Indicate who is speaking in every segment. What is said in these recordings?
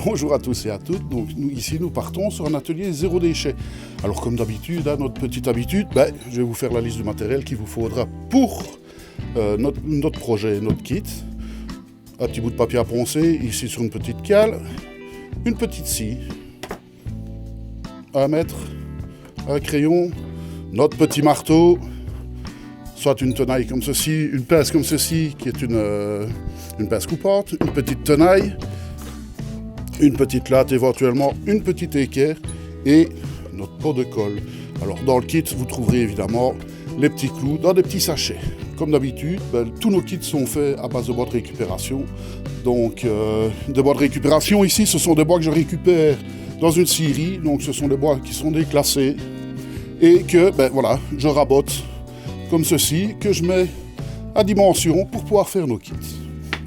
Speaker 1: Bonjour à tous et à toutes. Donc ici nous partons sur un atelier zéro déchet. Alors comme d'habitude, notre petite habitude, je vais vous faire la liste du matériel qu'il vous faudra pour notre projet, notre kit. Un petit bout de papier à poncer, ici sur une petite cale, une petite scie, 1 mètre, un crayon, notre petit marteau, soit une tenaille comme ceci, une pince comme ceci, qui est une pince coupante, une petite tenaille, une petite latte, éventuellement une petite équerre et notre pot de colle. Alors dans le kit, vous trouverez évidemment les petits clous dans des petits sachets. Comme d'habitude, tous nos kits sont faits à base de bois de récupération. Donc des bois de récupération ici, ce sont des bois que je récupère dans une scierie. Donc ce sont des bois qui sont déclassés et que je rabote comme ceci, que je mets à dimension pour pouvoir faire nos kits.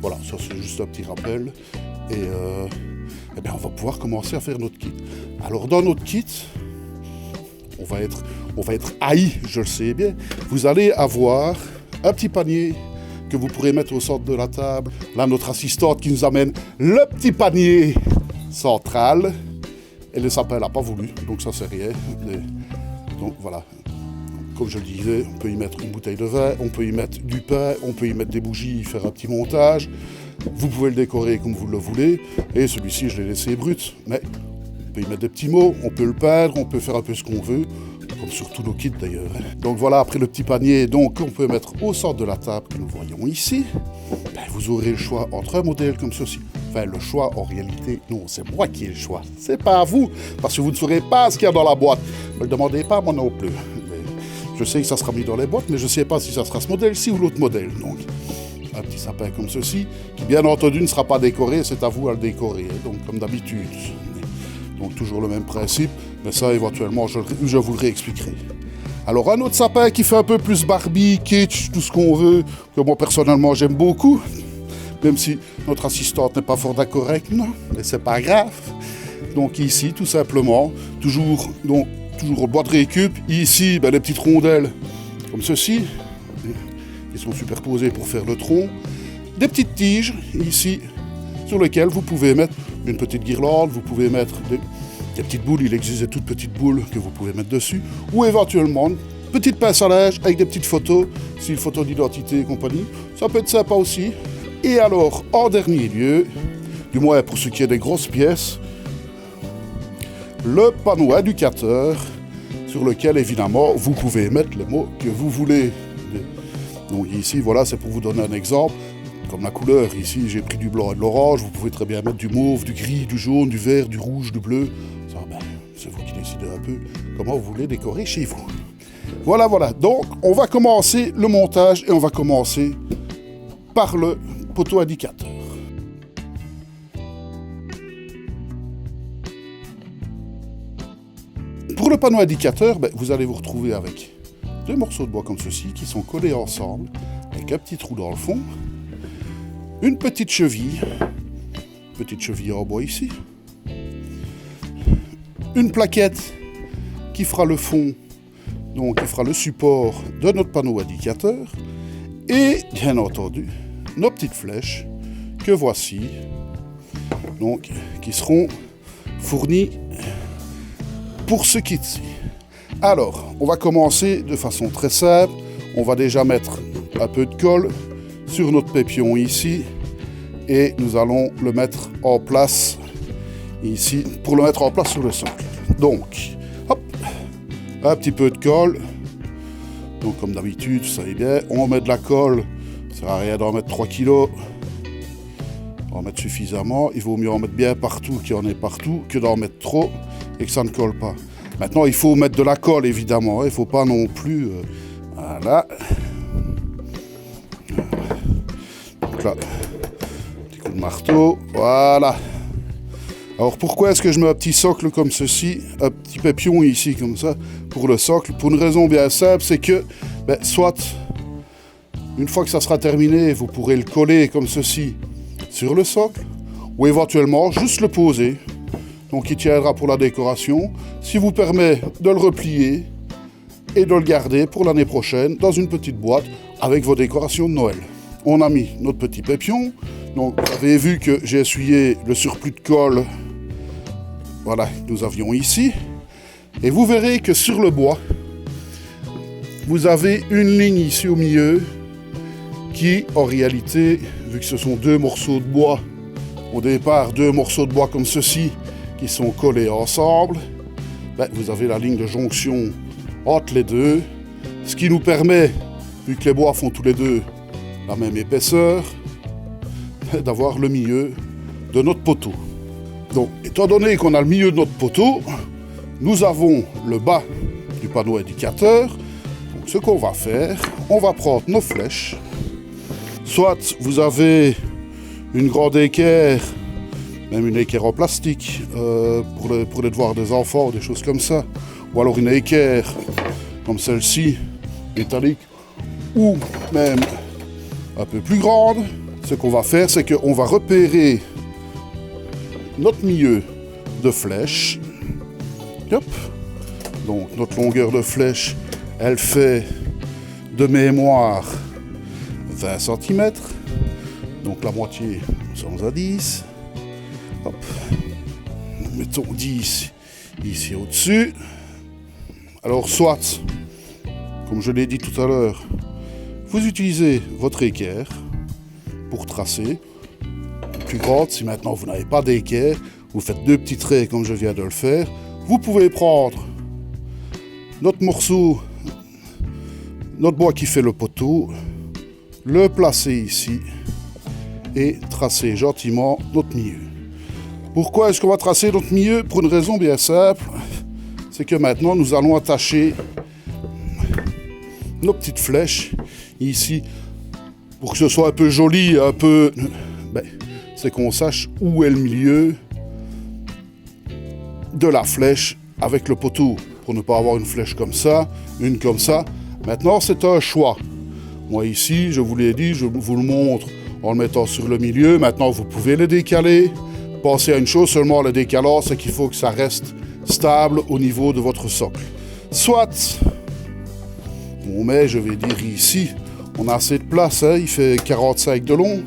Speaker 1: Voilà, ça c'est juste un petit rappel. Et on va pouvoir commencer à faire notre kit. Alors dans notre kit, on va être haï, je le sais bien. Vous allez avoir un petit panier que vous pourrez mettre au centre de la table. Là, notre assistante qui nous amène le petit panier central. Et le sapin n'a pas voulu, donc ça c'est rien. Donc voilà. Comme je le disais, on peut y mettre une bouteille de vin, on peut y mettre du pain, on peut y mettre des bougies, faire un petit montage. Vous pouvez le décorer comme vous le voulez. Et celui-ci, je l'ai laissé brut. Mais on peut y mettre des petits mots, on peut le peindre, on peut faire un peu ce qu'on veut. Comme sur tous nos kits d'ailleurs. Donc voilà, après le petit panier donc, on peut mettre au centre de la table que nous voyons ici. Vous aurez le choix entre un modèle comme ceci. Enfin, le choix, en réalité, non, c'est moi qui ai le choix. C'est pas à vous, parce que vous ne saurez pas ce qu'il y a dans la boîte. Ne me le demandez pas, moi non plus. Je sais que ça sera mis dans les boîtes, mais je ne sais pas si ça sera ce modèle-ci ou l'autre modèle. Donc, un petit sapin comme ceci, qui bien entendu ne sera pas décoré, c'est à vous à le décorer, donc comme d'habitude. Donc toujours le même principe, mais ça éventuellement je vous le réexpliquerai. Alors un autre sapin qui fait un peu plus Barbie, kitsch, tout ce qu'on veut, que moi personnellement j'aime beaucoup, même si notre assistante n'est pas fort d'accord avec moi, mais c'est pas grave. Donc ici tout simplement, toujours au bois de récup, ici les petites rondelles comme ceci, qui sont superposées pour faire le tronc, des petites tiges ici sur lesquelles vous pouvez mettre une petite guirlande, vous pouvez mettre des petites boules, il existe des toutes petites boules que vous pouvez mettre dessus, ou éventuellement une petite pince à linge avec des petites photos, si une photo d'identité et compagnie, ça peut être sympa aussi. Et alors, en dernier lieu, du moins pour ce qui est des grosses pièces, le panneau indicateur sur lequel évidemment vous pouvez mettre les mots que vous voulez. Donc ici, voilà, c'est pour vous donner un exemple. Comme la couleur, ici j'ai pris du blanc et de l'orange, vous pouvez très bien mettre du mauve, du gris, du jaune, du vert, du rouge, du bleu. Ça, c'est vous qui décidez un peu comment vous voulez décorer chez vous. Voilà, donc on va commencer le montage et on va commencer par le poteau indicateur. Pour le panneau indicateur, vous allez vous retrouver avec 2 morceaux de bois comme ceci qui sont collés ensemble, avec un petit trou dans le fond. Une petite cheville en bois ici, une plaquette qui fera le fond, donc qui fera le support de notre panneau indicateur, et bien entendu nos petites flèches que voici, donc qui seront fournies pour ce kit-ci. Alors, on va commencer de façon très simple, on va déjà mettre un peu de colle sur notre pépion ici et nous allons le mettre en place ici pour le mettre en place sur le socle. Donc, hop, un petit peu de colle. Donc comme d'habitude, vous savez bien, on met de la colle, ça sert à rien d'en mettre 3 kilos. On va en mettre suffisamment, il vaut mieux en mettre bien partout qu'il y en ait partout que d'en mettre trop et que ça ne colle pas. Maintenant, il faut mettre de la colle évidemment, il ne faut pas non plus... voilà. Donc là, petit coup de marteau, voilà. Alors pourquoi est-ce que je mets un petit socle comme ceci, un petit pépion ici comme ça, pour le socle? Pour une raison bien simple, c'est que, soit, une fois que ça sera terminé, vous pourrez le coller comme ceci sur le socle, ou éventuellement juste le poser. Donc il tiendra pour la décoration, ce qui vous permet de le replier et de le garder pour l'année prochaine dans une petite boîte avec vos décorations de Noël. On a mis notre petit pépion, donc vous avez vu que j'ai essuyé le surplus de colle voilà, que nous avions ici. Et vous verrez que sur le bois, vous avez une ligne ici au milieu qui, en réalité, vu que ce sont deux morceaux de bois, au départ, deux morceaux de bois comme ceci, qui sont collés ensemble, ben, vous avez la ligne de jonction entre les deux, ce qui nous permet, vu que les bois font tous les deux la même épaisseur, d'avoir le milieu de notre poteau. Donc, étant donné qu'on a le milieu de notre poteau, nous avons le bas du panneau indicateur. Donc, ce qu'on va faire, on va prendre nos flèches. Soit vous avez une grande équerre, même une équerre en plastique, pour les devoirs des enfants, ou des choses comme ça. Ou alors une équerre comme celle-ci, métallique, ou même un peu plus grande. Ce qu'on va faire, c'est qu'on va repérer notre milieu de flèche. Hop. Donc notre longueur de flèche, elle fait de mémoire 20 cm. Donc la moitié, nous sommes à 10. Hop. Mettons 10 ici au-dessus. Alors soit, comme je l'ai dit tout à l'heure, vous utilisez votre équerre pour tracer. Plus grande, si maintenant vous n'avez pas d'équerre, vous faites deux petits traits comme je viens de le faire. Vous pouvez prendre notre morceau, notre bois qui fait le poteau, le placer ici et tracer gentiment notre milieu. Pourquoi est-ce qu'on va tracer notre milieu? Pour une raison bien simple, c'est que maintenant nous allons attacher nos petites flèches ici pour que ce soit un peu joli, un peu... Ben, c'est qu'on sache où est le milieu de la flèche avec le poteau, pour ne pas avoir une flèche comme ça, une comme ça. Maintenant, c'est un choix. Moi ici, je vous l'ai dit, je vous le montre en le mettant sur le milieu. Maintenant, vous pouvez les décaler. Pensez à une chose seulement en les décalant, c'est qu'il faut que ça reste stable au niveau de votre socle. Soit, on met, je vais dire ici, on a assez de place, hein, il fait 45 de long.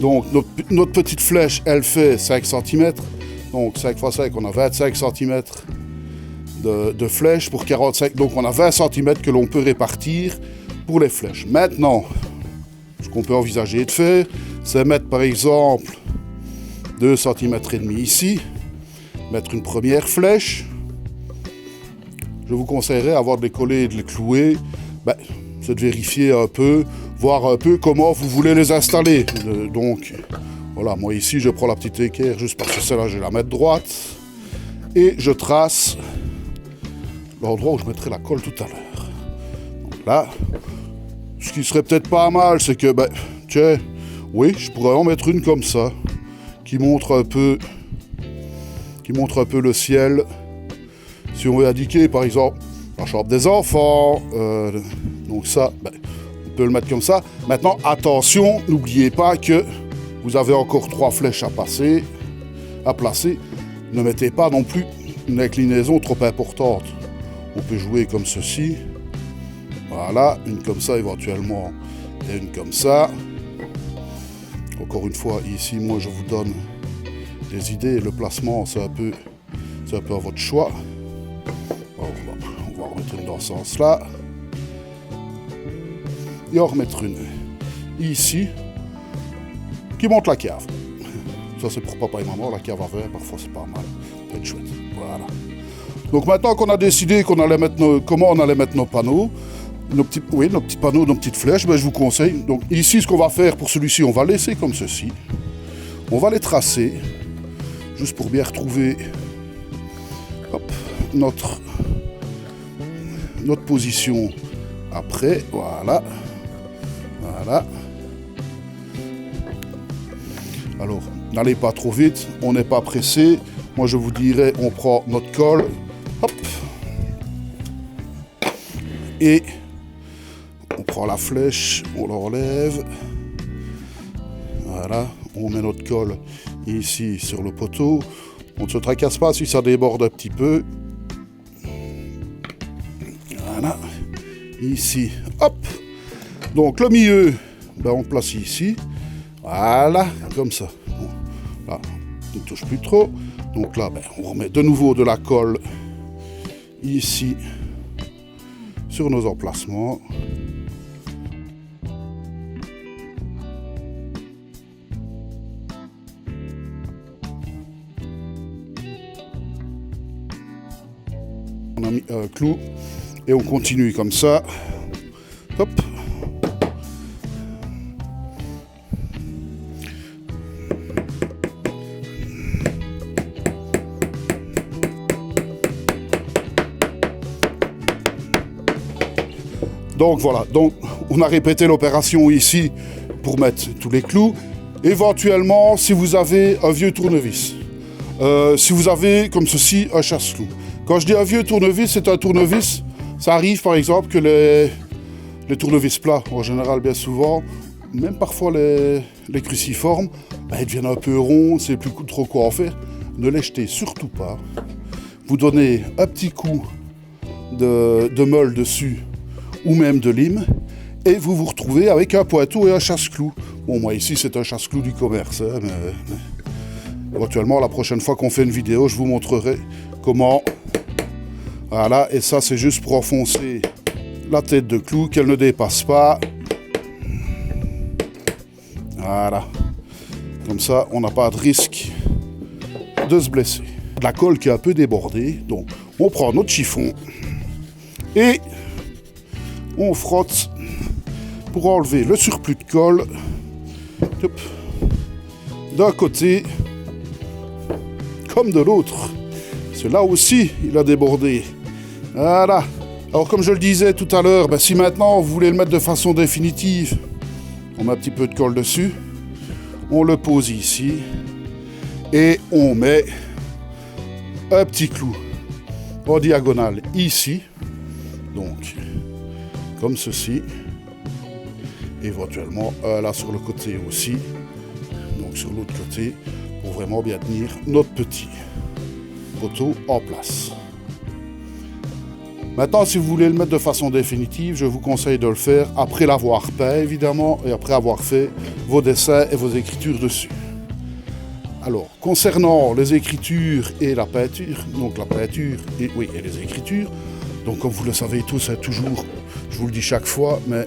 Speaker 1: Donc notre petite flèche, elle fait 5 cm. Donc 5 x 5, on a 25 cm de flèche pour 45. Donc on a 20 cm que l'on peut répartir pour les flèches. Maintenant, ce qu'on peut envisager de faire, c'est mettre par exemple 2 cm et demi ici, mettre une première flèche. Je vous conseillerais avant de les coller et de les clouer, c'est de vérifier un peu, voir un peu comment vous voulez les installer. Donc voilà, moi ici je prends la petite équerre juste parce que celle-là je vais la mettre droite et je trace l'endroit où je mettrai la colle tout à l'heure. Donc là, ce qui serait peut-être pas mal, c'est que tiens, oui, je pourrais en mettre une comme ça qui montre un peu le ciel. Si on veut indiquer par exemple la chambre des enfants, donc ça, on peut le mettre comme ça. Maintenant, attention, n'oubliez pas que vous avez encore 3 flèches à placer. Ne mettez pas non plus une inclinaison trop importante. On peut jouer comme ceci. Voilà, une comme ça éventuellement et une comme ça. Encore une fois, ici, moi je vous donne des idées. Le placement, c'est un peu à votre choix. On va remettre une dans ce sens-là. Et en remettre une ici qui monte la cave. Ça c'est pour papa et maman, la cave à verre, parfois c'est pas mal. Ça peut être chouette. Voilà. Donc maintenant qu'on a décidé comment on allait mettre nos panneaux, nos petits panneaux, nos petites flèches, je vous conseille. Donc ici ce qu'on va faire pour celui-ci, on va laisser comme ceci. On va les tracer, juste pour bien retrouver notre position après. Voilà. Alors, n'allez pas trop vite, on n'est pas pressé. Moi, je vous dirais, on prend notre colle, hop, et on prend la flèche, on l'enlève. Voilà, on met notre colle ici sur le poteau. On ne se tracasse pas si ça déborde un petit peu. Voilà, ici, hop. Donc le milieu, on le place ici. Voilà, comme ça. Bon, là, ne touche plus trop. Donc là, on remet de nouveau de la colle ici sur nos emplacements. On a mis un clou et on continue comme ça. Hop. Donc voilà, donc on a répété l'opération ici pour mettre tous les clous. Éventuellement, si vous avez un vieux tournevis, si vous avez comme ceci un chasse-clous. Quand je dis un vieux tournevis, c'est un tournevis. Ça arrive par exemple que les tournevis plats, en général bien souvent, même parfois les cruciformes, ils deviennent un peu ronds, c'est plus trop quoi en faire. Ne les jetez surtout pas. Vous donnez un petit coup de meule dessus ou même de lime et vous vous retrouvez avec un pointeau et un chasse-clous. Bon, moi ici c'est un chasse-clous du commerce, hein, mais éventuellement la prochaine fois qu'on fait une vidéo, je vous montrerai comment. Voilà, et ça c'est juste pour enfoncer la tête de clou, qu'elle ne dépasse pas. Voilà. Comme ça, on n'a pas de risque de se blesser. La colle qui est un peu débordée, donc on prend notre chiffon et on frotte pour enlever le surplus de colle. D'un côté comme de l'autre. Celui-là aussi, il a débordé. Voilà. Alors comme je le disais tout à l'heure, si maintenant vous voulez le mettre de façon définitive, on met un petit peu de colle dessus, on le pose ici et on met un petit clou en diagonale ici, donc comme ceci, éventuellement là sur le côté aussi, donc sur l'autre côté, pour vraiment bien tenir notre petit poteau en place. Maintenant, si vous voulez le mettre de façon définitive, je vous conseille de le faire après l'avoir peint, évidemment, et après avoir fait vos dessins et vos écritures dessus. Alors, concernant les écritures et la peinture, donc la peinture et les écritures, donc comme vous le savez tous, c'est toujours, je vous le dis chaque fois, mais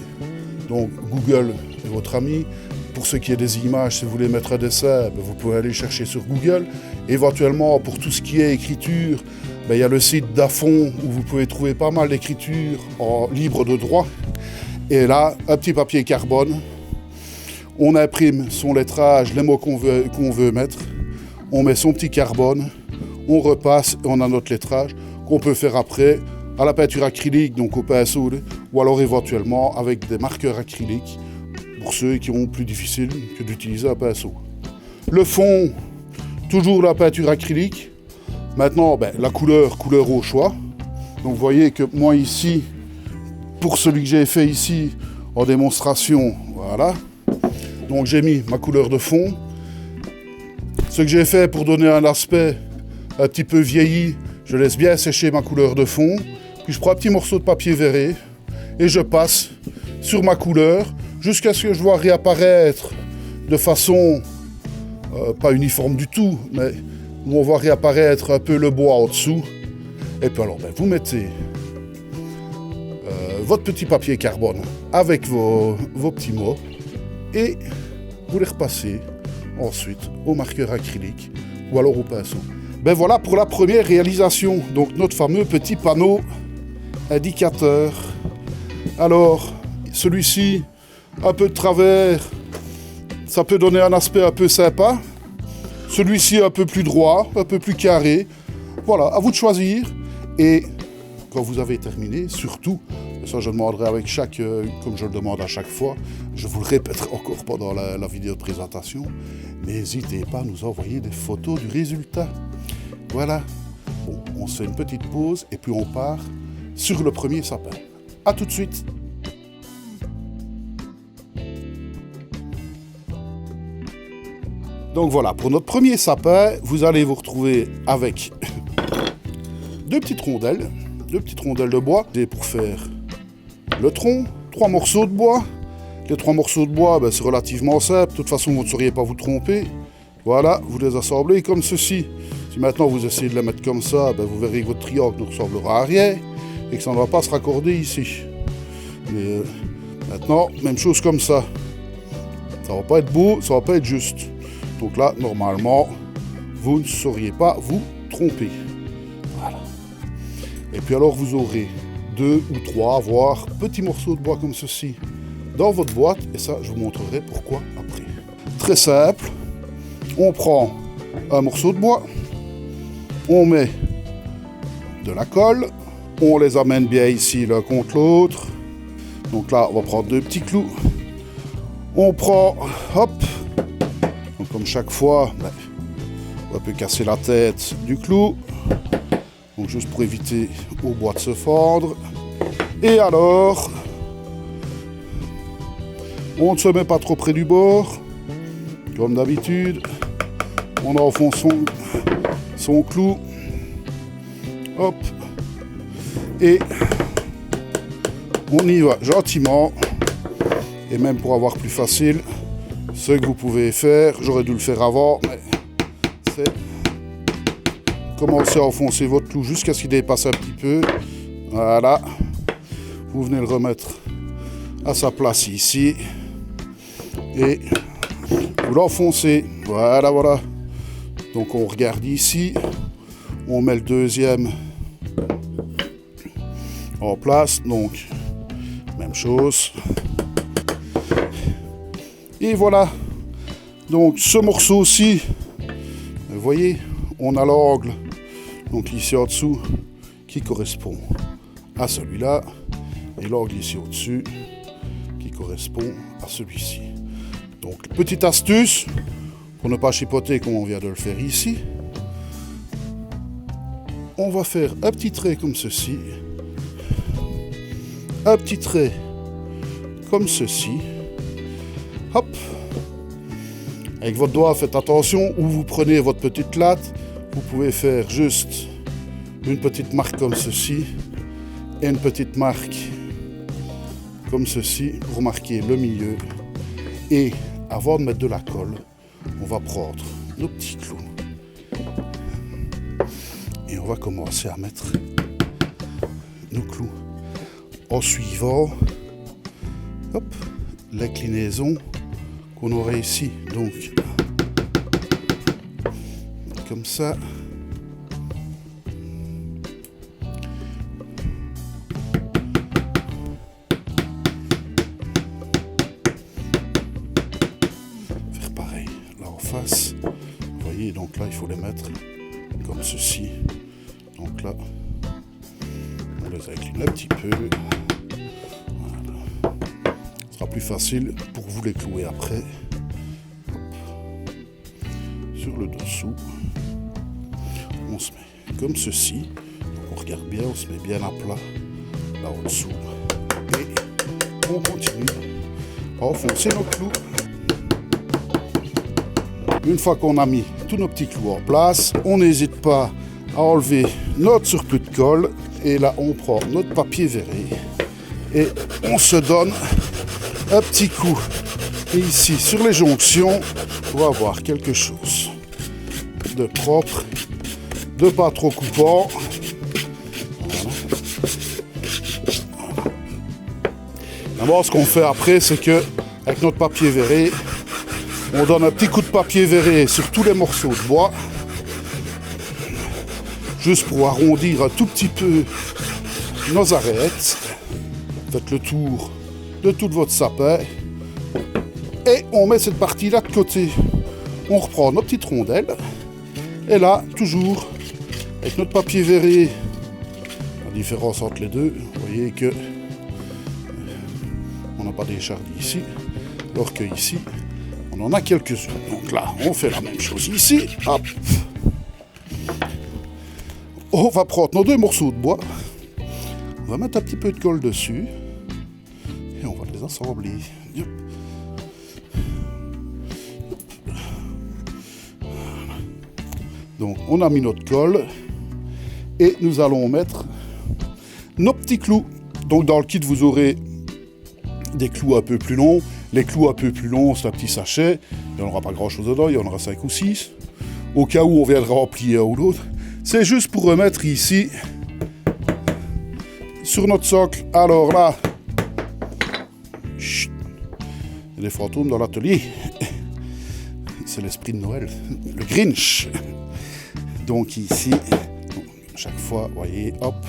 Speaker 1: donc Google est votre ami. Pour ce qui est des images, si vous voulez mettre un dessin, vous pouvez aller chercher sur Google. Éventuellement, pour tout ce qui est écriture, il y a le site d'Afon où vous pouvez trouver pas mal d'écritures en libre de droit. Et là, un petit papier carbone. On imprime son lettrage, les mots qu'on veut mettre. On met son petit carbone, on repasse et on a notre lettrage qu'on peut faire après à la peinture acrylique, donc au pinceau, ou alors éventuellement avec des marqueurs acryliques pour ceux qui ont plus difficile que d'utiliser un pinceau. Le fond, toujours la peinture acrylique. Maintenant, la couleur au choix. Donc vous voyez que moi ici, pour celui que j'ai fait ici en démonstration, voilà. Donc j'ai mis ma couleur de fond. Ce que j'ai fait pour donner un aspect un petit peu vieilli, je laisse bien sécher ma couleur de fond. Puis je prends un petit morceau de papier verré et je passe sur ma couleur jusqu'à ce que je vois réapparaître de façon pas uniforme du tout, mais où on voit réapparaître un peu le bois en dessous. Et puis alors, vous mettez votre petit papier carbone avec vos petits mots et vous les repassez ensuite au marqueur acrylique ou alors au pinceau. Voilà pour la première réalisation, donc notre fameux petit panneau indicateur. Alors, celui-ci, un peu de travers, ça peut donner un aspect un peu sympa. Celui-ci un peu plus droit, un peu plus carré. Voilà, à vous de choisir. Et quand vous avez terminé, surtout, ça je demanderai avec chaque, comme je le demande à chaque fois, je vous le répéterai encore pendant la vidéo de présentation, n'hésitez pas à nous envoyer des photos du résultat. Voilà. Bon, on se fait une petite pause et puis on part sur le premier sapin. À tout de suite. Donc voilà, pour notre premier sapin, vous allez vous retrouver avec deux petites rondelles de bois. Et pour faire le tronc, 3 morceaux de bois. Les 3 morceaux de bois, c'est relativement simple. De toute façon, vous ne sauriez pas vous tromper. Voilà, vous les assemblez comme ceci. Si maintenant vous essayez de les mettre comme ça, ben vous verrez que votre triangle ne ressemblera à rien et que ça ne va pas se raccorder ici. Mais maintenant, même chose comme ça. Ça va pas être beau, ça va pas être juste. Donc là, normalement, vous ne sauriez pas vous tromper. Voilà. Et puis alors, vous aurez 2 ou 3, voire petits morceaux de bois comme ceci dans votre boîte. Et ça, je vous montrerai pourquoi après. Très simple. On prend un morceau de bois. On met de la colle. On les amène bien ici l'un contre l'autre. Donc là, on va prendre 2 petits clous. On prend, hop. Donc comme chaque fois, ben, on peut casser la tête du clou. Donc juste pour éviter au bois de se fendre. Et alors, on ne se met pas trop près du bord. Comme d'habitude, on enfonce son clou. Hop. Et on y va gentiment. Et même pour avoir plus facile, ce que vous pouvez faire, j'aurais dû le faire avant, mais c'est commencer à enfoncer votre clou jusqu'à ce qu'il dépasse un petit peu. Voilà. Vous venez le remettre à sa place ici. Et vous l'enfoncez. Voilà, voilà. Donc on regarde ici. On met le deuxième en place. Donc, même chose. Et voilà. Donc ce morceau-ci, vous voyez, on a l'angle, donc ici en dessous, qui correspond à celui-là. Et l'angle ici au-dessus, qui correspond à celui-ci. Donc petite astuce, pour ne pas chipoter comme on vient de le faire ici. On va faire un petit trait comme ceci. Un petit trait comme ceci. Hop. Avec votre doigt, faites attention où vous prenez votre petite latte. Vous pouvez faire juste une petite marque comme ceci et une petite marque comme ceci pour marquer le milieu. Et avant de mettre de la colle, on va prendre nos petits clous et on va commencer à mettre nos clous en suivant, hop, l'inclinaison qu'on aurait ici. Donc comme ça. Faire pareil là en face. Vous voyez, donc là il faut les mettre comme ceci. Donc là on les incline un petit peu. Voilà. Ce sera plus facile pour vous les clouer après. Sur le dessous, on se met comme ceci. Donc on regarde bien, on se met bien à plat là en dessous. Et on continue à enfoncer nos clous. Une fois qu'on a mis tous nos petits clous en place, on n'hésite pas à enlever notre surplus de colle. Et là, on prend notre papier verré et on se donne un petit coup. Et ici, sur les jonctions, on va avoir quelque chose de propre, de pas trop coupant. Voilà. Voilà. D'abord, ce qu'on fait après, c'est que avec notre papier verré, on donne un petit coup de papier verré sur tous les morceaux de bois, juste pour arrondir un tout petit peu nos arêtes. Faites le tour de tout votre sapin. Et on met cette partie-là de côté. On reprend nos petites rondelles. Et là, toujours, avec notre papier verré, la différence entre les deux, vous voyez que on n'a pas d'écharde ici, alors que ici, on en a quelques-unes. Donc là, on fait la même chose ici. Hop. On va prendre nos 2 morceaux de bois. On va mettre un petit peu de colle dessus. Et on va les assembler. Yep. Donc on a mis notre colle et nous allons mettre nos petits clous. Donc dans le kit vous aurez des clous un peu plus longs Les clous un peu plus longs, c'est un petit sachet. Il n'y en aura pas grand chose dedans, il y en aura 5 ou 6. Au cas où on viendra en plier un ou l'autre. C'est juste pour remettre ici, sur notre socle. Alors là, chut, il y a des fantômes dans l'atelier. C'est l'esprit de Noël, le Grinch. Donc ici, chaque fois, vous voyez, hop,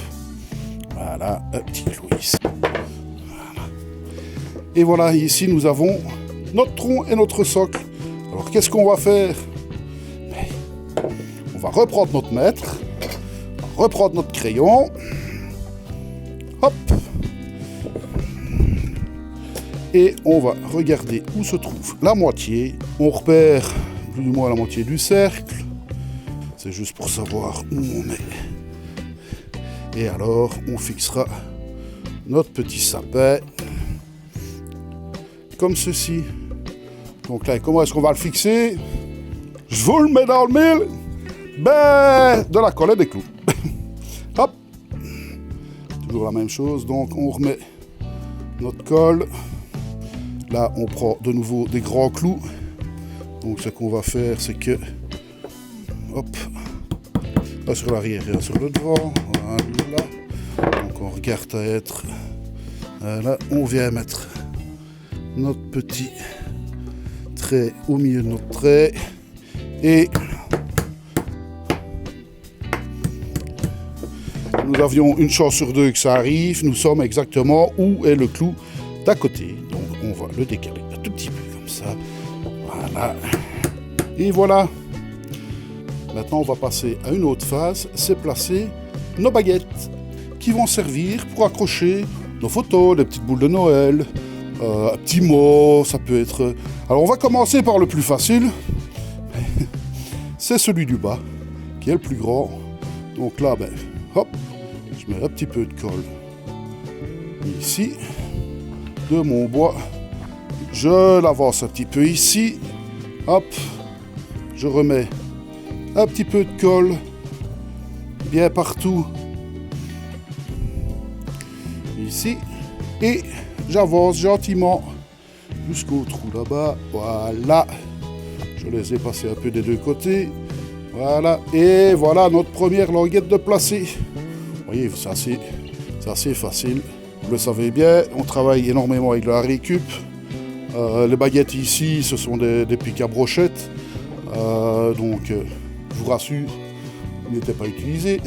Speaker 1: voilà, un petit clou ici. Voilà. Et voilà, ici nous avons notre tronc et notre socle. Alors qu'est-ce qu'on va faire? On va reprendre notre mètre, reprendre notre crayon, hop, et on va regarder où se trouve la moitié. On repère plus ou moins la moitié du cercle. C'est juste pour savoir où on est. Et alors, on fixera notre petit sapin comme ceci. Donc là, comment est-ce qu'on va le fixer? Je vous le mets dans le mille. Ben, de la colle et des clous. Hop. Toujours la même chose. Donc, on remet notre colle. Là, on prend de nouveau des grands clous. Donc, ce qu'on va faire, c'est que... Hop. Un sur l'arrière et un sur le devant. Voilà. Donc, on regarde à être... Là, on vient mettre notre petit trait au milieu de notre trait. Et... Nous avions une chance sur deux que ça arrive. Nous sommes exactement où est le clou d'à côté. Donc, on va le décaler un tout petit peu comme ça. Voilà. Et voilà. Maintenant, on va passer à une autre phase. C'est placer nos baguettes qui vont servir pour accrocher nos photos, les petites boules de Noël, un petit mot, ça peut être... Alors, on va commencer par le plus facile. C'est celui du bas, qui est le plus grand. Donc là, ben, hop, je mets un petit peu de colle ici, de mon bois. Je l'avance un petit peu ici. Hop, je remets un petit peu de colle bien partout ici. Et j'avance gentiment jusqu'au trou là-bas. Voilà. Je les ai passés un peu des deux côtés. Voilà. Et voilà notre première languette de placer. Vous voyez, c'est assez facile. Vous le savez bien, on travaille énormément avec la récup. Les baguettes ici, ce sont des pics à brochettes. Donc, je vous rassure, ils n'étaient pas utilisés.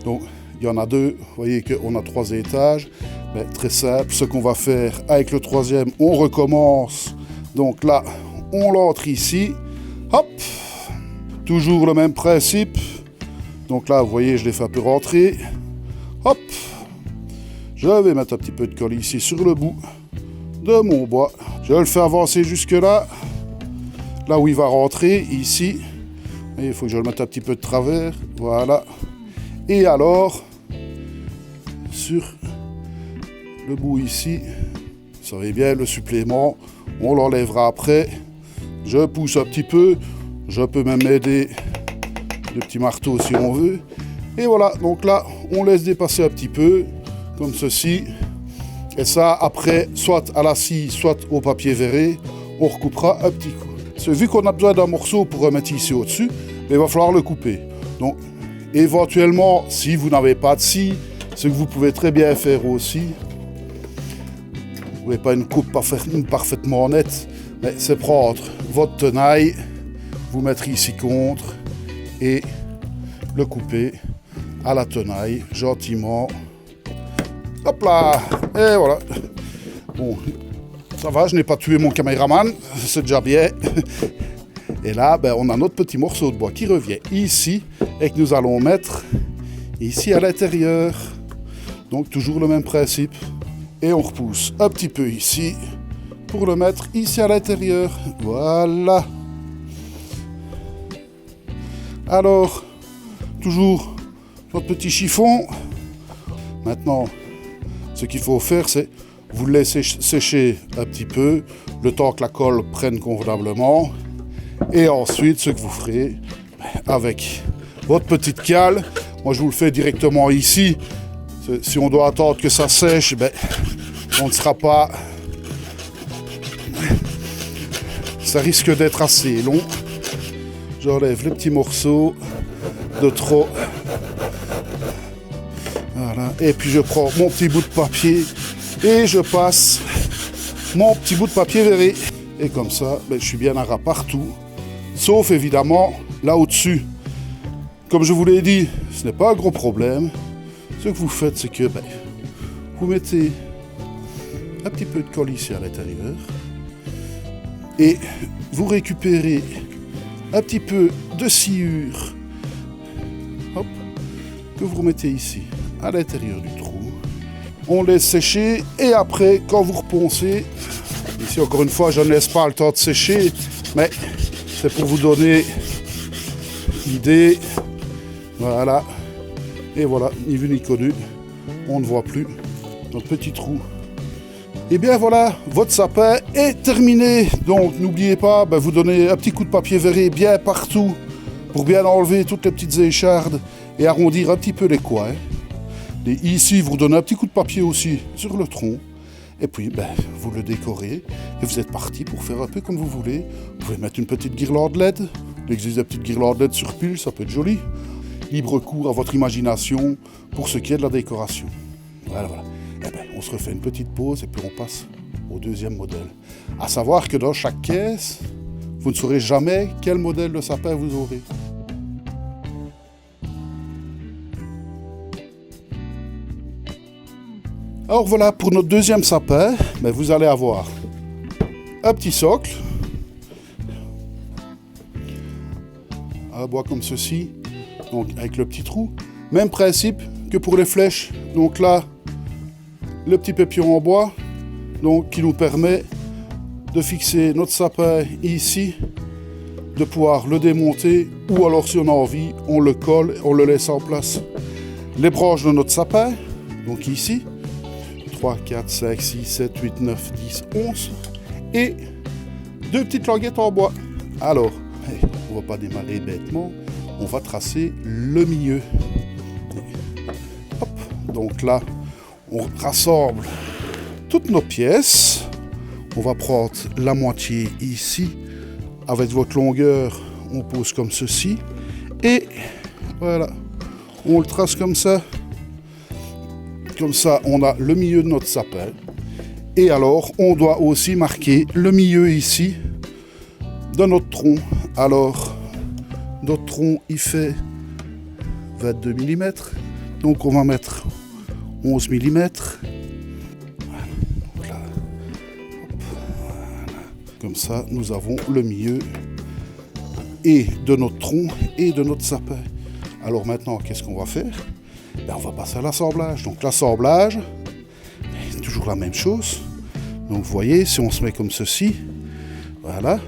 Speaker 1: Donc, il y en a deux. Vous voyez qu'on a 3 étages. Mais très simple. Ce qu'on va faire avec le troisième, on recommence. Donc là, on l'entre ici. Hop. Toujours le même principe. Donc là, vous voyez, je l'ai fait un peu rentrer. Hop. Je vais mettre un petit peu de colle ici sur le bout de mon bois. Je le fais avancer jusque là. Là où il va rentrer, ici. Et il faut que je le mette un petit peu de travers. Voilà. Et alors, sur le bout ici, vous savez bien, le supplément, on l'enlèvera après. Je pousse un petit peu. Je peux même m'aider de petit marteau si on veut. Et voilà, donc là, on laisse dépasser un petit peu, comme ceci. Et ça, après, soit à la scie, soit au papier verré, on recoupera un petit coup. Parce que vu qu'on a besoin d'un morceau pour remettre ici au-dessus, il va falloir le couper. Donc, éventuellement, si vous n'avez pas de scie, ce que vous pouvez très bien faire aussi, vous n'avez pas une coupe parfaitement nette, mais c'est prendre votre tenaille, vous mettre ici contre et le couper à la tenaille, gentiment. Hop là. Et voilà. Bon, ça va, je n'ai pas tué mon caméraman, c'est déjà bien. Et là, ben, on a notre petit morceau de bois qui revient ici et que nous allons mettre ici à l'intérieur. Donc toujours le même principe. Et on repousse un petit peu ici pour le mettre ici à l'intérieur. Voilà. Alors, toujours notre petit chiffon. Maintenant, ce qu'il faut faire, c'est vous le laisser sécher un petit peu, le temps que la colle prenne convenablement. Et ensuite, ce que vous ferez avec votre petite cale, moi je vous le fais directement ici. Si on doit attendre que ça sèche, ben, On ne sera pas... Ça risque d'être assez long. J'enlève les petits morceaux de trop. Voilà. Et puis je prends mon petit bout de papier et je passe mon petit bout de papier verré. Et comme ça, ben, je suis bien à ras partout. Sauf évidemment là au-dessus. Comme je vous l'ai dit, ce n'est pas un gros problème. Ce que vous faites, c'est que ben, vous mettez un petit peu de colle ici à l'intérieur. Et vous récupérez un petit peu de sciure, hop, que vous remettez ici à l'intérieur du trou. On laisse sécher et après, quand vous reponcez, ici encore une fois, je ne laisse pas le temps de sécher, mais c'est pour vous donner l'idée. Voilà. Et voilà, ni vu ni connu, on ne voit plus notre petit trou. Et bien voilà, votre sapin est terminé. Donc n'oubliez pas, vous donnez un petit coup de papier verré bien partout pour bien enlever toutes les petites échardes et arrondir un petit peu les coins. Et ici, vous donnez un petit coup de papier aussi sur le tronc. Et puis, vous le décorez et vous êtes parti pour faire un peu comme vous voulez. Vous pouvez mettre une petite guirlande LED. Il existe des petites guirlandes LED sur pile, ça peut être joli. Libre cours à votre imagination pour ce qui est de la décoration. Voilà. On se refait une petite pause et puis on passe au deuxième modèle. À savoir que dans chaque caisse, vous ne saurez jamais quel modèle de sapin vous aurez. Alors voilà, pour notre deuxième sapin, vous allez avoir un petit socle, un bois comme ceci, donc avec le petit trou. Même principe que pour les flèches. Donc là, le petit pépillon en bois, donc qui nous permet de fixer notre sapin ici, de pouvoir le démonter, ou alors si on a envie, on le colle, on le laisse en place. Les branches de notre sapin, donc ici, 3, 4, 5, 6, 7, 8, 9, 10, 11, et deux petites languettes en bois. Alors, on ne va pas démarrer bêtement, on va tracer le milieu. Hop, donc là, on rassemble toutes nos pièces. On va prendre la moitié ici. Avec votre longueur, on pose comme ceci. Et voilà, on le trace comme ça. Comme ça, on a le milieu de notre sapin. Et alors, on doit aussi marquer le milieu ici de notre tronc. Alors, notre tronc, il fait 22 mm. Donc, on va mettre 11 mm. Voilà. Donc là, hop, voilà. Comme ça, nous avons le milieu et de notre tronc et de notre sapin. Alors maintenant, qu'est-ce qu'on va faire? On va passer à l'assemblage. Donc l'assemblage, c'est toujours la même chose. Donc vous voyez, si on se met comme ceci, voilà.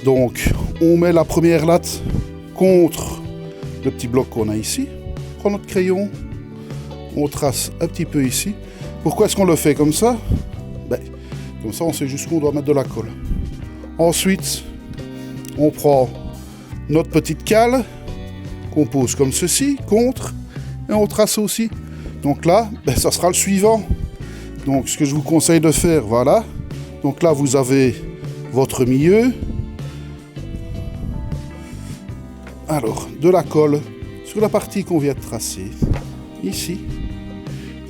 Speaker 1: Donc on met la première latte contre le petit bloc qu'on a ici. On prend notre crayon, on trace un petit peu ici. Pourquoi est-ce qu'on le fait comme ça? Comme ça on sait jusqu'où on doit mettre de la colle. Ensuite, on prend notre petite cale qu'on pose comme ceci, contre, et on trace aussi. Donc là, ça sera le suivant. Donc ce que je vous conseille de faire, voilà. Donc là, vous avez votre milieu. Alors, de la colle sur la partie qu'on vient de tracer, ici.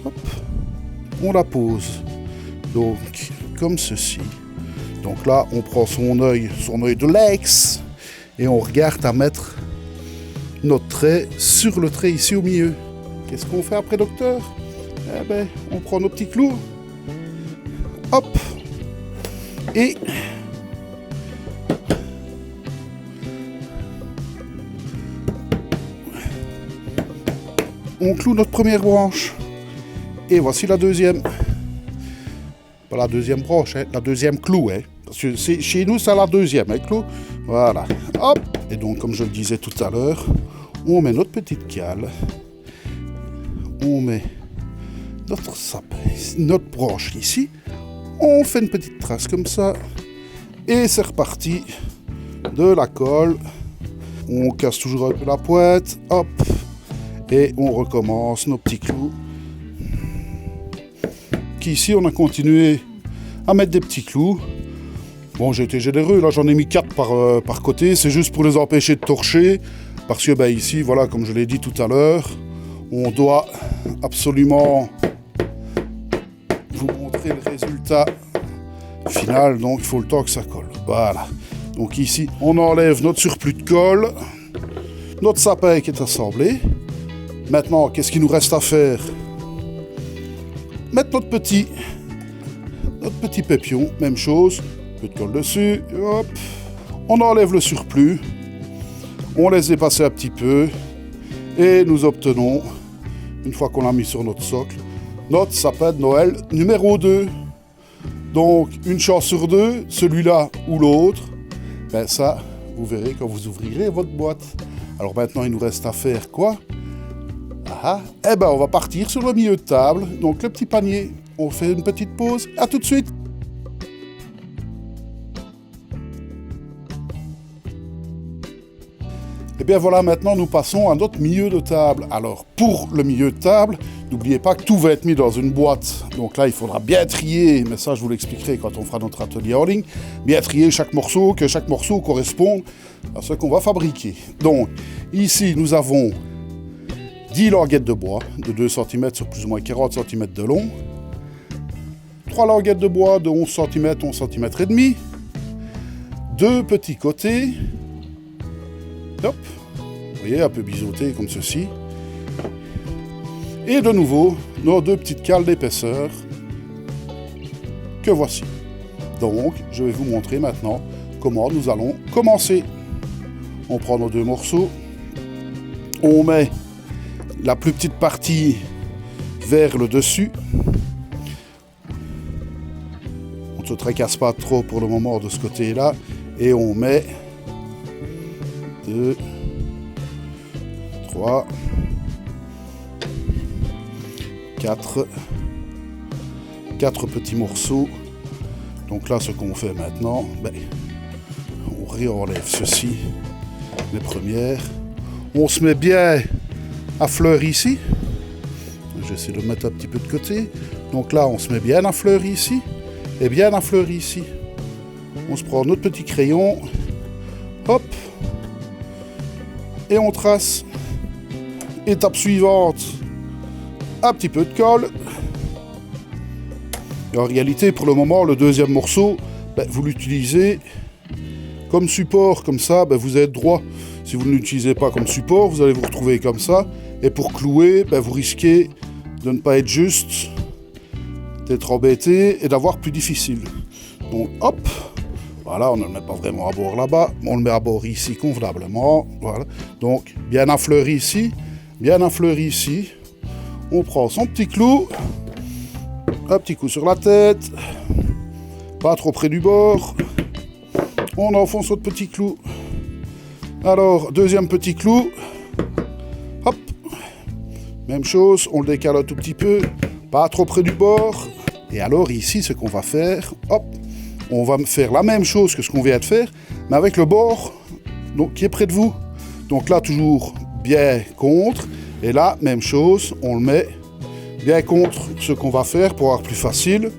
Speaker 1: Hop, on la pose. Donc, comme ceci. Donc là, on prend son œil de l'ex, et on regarde à mettre notre trait sur le trait ici au milieu. Qu'est-ce qu'on fait après, docteur? On prend nos petits clous. Hop. Et on cloue notre première branche. Et voici la deuxième. Pas la deuxième branche, la deuxième clou. Parce que chez nous, c'est la deuxième, clou. Voilà. Hop. Et donc, comme je le disais tout à l'heure, on met notre petite cale. On met notre sapin, notre branche ici. On fait une petite trace comme ça. Et c'est reparti. De la colle. On casse toujours un peu la pointe. Hop. Et on recommence nos petits clous ici, on a continué à mettre des petits clous. Bon, j'ai été généreux, là j'en ai mis 4 par côté, c'est juste pour les empêcher de torcher, parce que ben, ici, voilà, comme je l'ai dit tout à l'heure, on doit absolument vous montrer le résultat final, donc il faut le temps que ça colle. Voilà, donc ici, on enlève notre surplus de colle, notre sapin qui est assemblé. Maintenant, qu'est-ce qu'il nous reste à faire? Mettre notre petit pépion, même chose. Peu de colle dessus, hop. On enlève le surplus, on laisse dépasser un petit peu et nous obtenons, une fois qu'on l'a mis sur notre socle, notre sapin de Noël numéro 2. Donc une chance sur 2, celui-là ou l'autre, ben ça, vous verrez quand vous ouvrirez votre boîte. Alors maintenant, il nous reste à faire quoi? Eh ben on va partir sur le milieu de table, donc le petit panier. On fait une petite pause, à tout de suite. Et bien voilà, maintenant nous passons à notre milieu de table. Alors pour le milieu de table, n'oubliez pas que tout va être mis dans une boîte. Donc là il faudra bien trier, mais ça je vous l'expliquerai quand on fera notre atelier en ligne. Bien trier chaque morceau, que chaque morceau corresponde à ce qu'on va fabriquer. Donc ici nous avons 10 languettes de bois de 2 cm sur plus ou moins 40 cm de long. 3 languettes de bois de 11 cm, 11 cm et demi. 2 petits côtés. Hop, vous voyez, un peu biseauté comme ceci. Et de nouveau, nos 2 petites cales d'épaisseur que voici. Donc, je vais vous montrer maintenant comment nous allons commencer. On prend nos 2 morceaux, on met la plus petite partie vers le dessus. On ne se tracasse pas trop pour le moment de ce côté-là. Et on met 2, 3, 4 petits morceaux. Donc là, ce qu'on fait maintenant, ben, on réenlève ceci, les premières. On se met bien à fleur ici. J'essaie de le mettre un petit peu de côté. Donc là, on se met bien à fleur ici et bien à fleur ici. On se prend notre petit crayon, hop, et on trace. Étape suivante, un petit peu de colle. Et en réalité, pour le moment, le deuxième morceau, ben, vous l'utilisez comme support, comme ça, ben, vous êtes droit. Si vous ne l'utilisez pas comme support, vous allez vous retrouver comme ça. Et pour clouer, ben, vous risquez de ne pas être juste, d'être embêté et d'avoir plus difficile. Donc hop, voilà, on ne le met pas vraiment à bord là-bas, on le met à bord ici convenablement. Voilà. Donc bien affleuri ici, bien affleuri ici. On prend son petit clou, un petit coup sur la tête, pas trop près du bord. On enfonce notre petit clou. Alors, deuxième petit clou. Hop. Même chose, on le décale un tout petit peu, pas trop près du bord. Et alors ici, ce qu'on va faire, hop, on va faire la même chose que ce qu'on vient de faire, mais avec le bord donc, qui est près de vous. Donc là, toujours bien contre. Et là, même chose, on le met bien contre ce qu'on va faire pour avoir plus facile.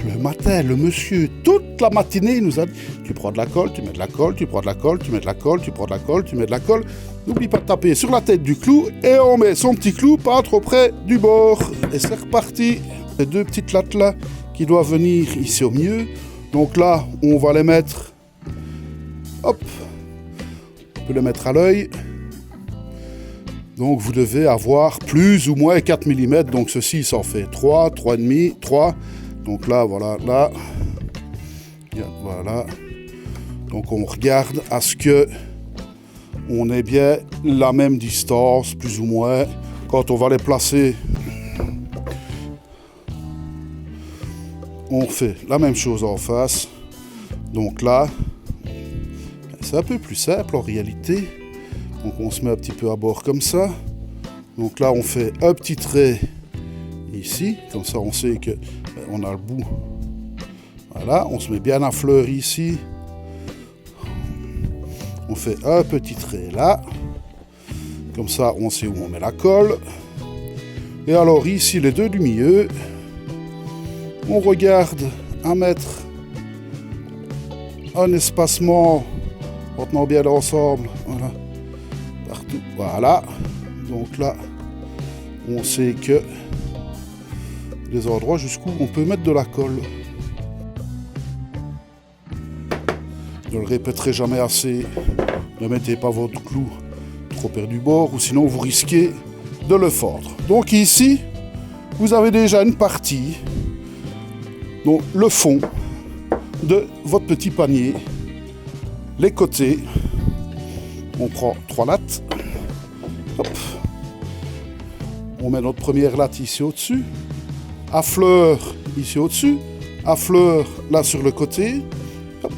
Speaker 1: Le matin, le monsieur, toute la matinée, il nous a dit, tu prends de la colle, tu mets de la colle, tu prends de la colle, tu mets de la colle, tu prends de la colle, tu mets de la colle. N'oublie pas de taper sur la tête du clou et on met son petit clou pas trop près du bord. Et c'est reparti. Les 2 petites lattes là qui doivent venir ici au milieu. Donc là, on va les mettre, hop, on peut les mettre à l'œil. Donc vous devez avoir plus ou moins 4 mm. Donc ceci, ça en fait 3, 3,5, 3. Donc là, voilà, là. Voilà. Donc on regarde à ce que on ait bien la même distance, plus ou moins. Quand on va les placer, on fait la même chose en face. Donc là, c'est un peu plus simple en réalité. Donc on se met un petit peu à bord comme ça. Donc là, on fait un petit trait ici. Comme ça, on sait que on a le bout. Voilà, on se met bien à fleur ici. On fait un petit trait là. Comme ça, on sait où on met la colle. Et alors ici, les 2 du milieu. On regarde à mettre un espacement en tenant bien l'ensemble. Voilà. Partout. Voilà. Donc là, on sait que les endroits jusqu'où on peut mettre de la colle. Je ne le répéterai jamais assez. Ne mettez pas votre clou trop près du bord ou sinon vous risquez de le fordre. Donc ici, vous avez déjà une partie, donc le fond de votre petit panier, les côtés. On prend 3 lattes. Hop. On met notre première latte ici au-dessus, à fleur ici au-dessus, à fleur là sur le côté. Hop.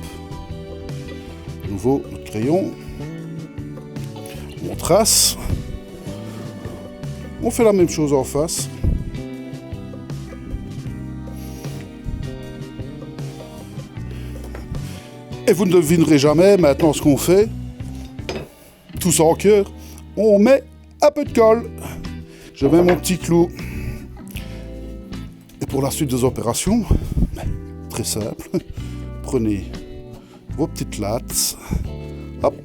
Speaker 1: De nouveau notre crayon. On trace. On fait la même chose en face. Et vous ne devinerez jamais maintenant ce qu'on fait. Tous en cœur, on met un peu de colle. Je mets mon petit clou. Et pour la suite des opérations, très simple. Prenez vos petites lattes. Hop.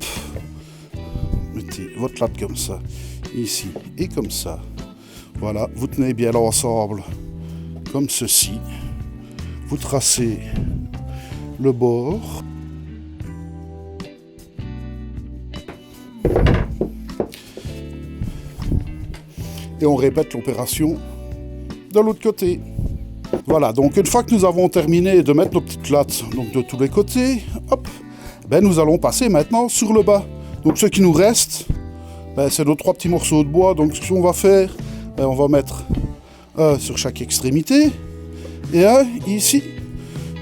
Speaker 1: Mettez votre latte comme ça, ici et comme ça. Voilà, vous tenez bien l'ensemble comme ceci. Vous tracez le bord. Et on répète l'opération de l'autre côté. Voilà, donc une fois que nous avons terminé de mettre nos petites lattes donc de tous les côtés, hop, ben nous allons passer maintenant sur le bas. Donc ce qui nous reste, ben, c'est nos 3 petits morceaux de bois. Donc ce qu'on va faire, ben, on va mettre un sur chaque extrémité et un ici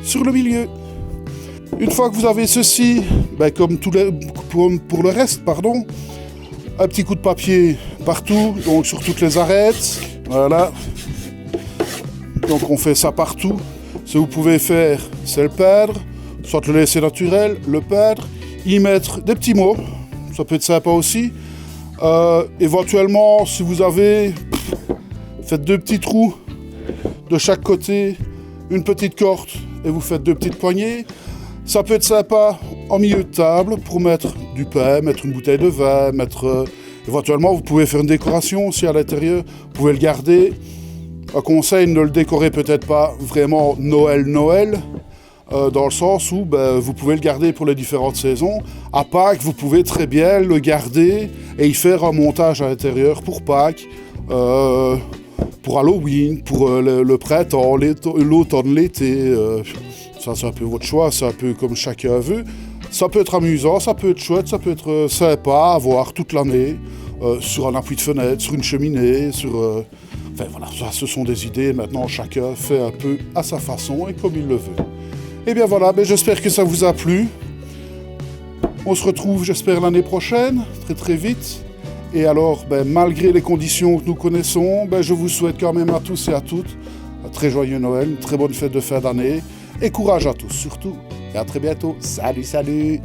Speaker 1: sur le milieu. Une fois que vous avez ceci, ben, comme pour le reste, pardon, un petit coup de papier partout, donc sur toutes les arêtes. Voilà. Donc on fait ça partout. Ce que vous pouvez faire, c'est le peindre, soit le laisser naturel, le peindre, y mettre des petits mots. Ça peut être sympa aussi. Éventuellement, si vous avez, faites 2 petits trous de chaque côté, une petite corde et vous faites 2 petites poignées. Ça peut être sympa en milieu de table pour mettre du pain, mettre une bouteille de vin, éventuellement vous pouvez faire une décoration aussi à l'intérieur, vous pouvez le garder. Un conseil, ne le décorez peut-être pas vraiment Noël, dans le sens où ben, vous pouvez le garder pour les différentes saisons. À Pâques, vous pouvez très bien le garder et y faire un montage à l'intérieur pour Pâques, pour Halloween, pour le printemps, l'automne, l'été. Ça, c'est un peu votre choix, c'est un peu comme chacun veut. Ça peut être amusant, ça peut être chouette, ça peut être sympa à voir toute l'année, sur un appui de fenêtre, sur une cheminée, Enfin voilà, ça, ce sont des idées, maintenant chacun fait un peu à sa façon et comme il le veut. Et bien voilà, ben, j'espère que ça vous a plu. On se retrouve, j'espère, l'année prochaine, très très vite. Et alors, ben, malgré les conditions que nous connaissons, ben, je vous souhaite quand même à tous et à toutes un très joyeux Noël, une très bonne fête de fin d'année. Et courage à tous surtout. Et à très bientôt. Salut, salut!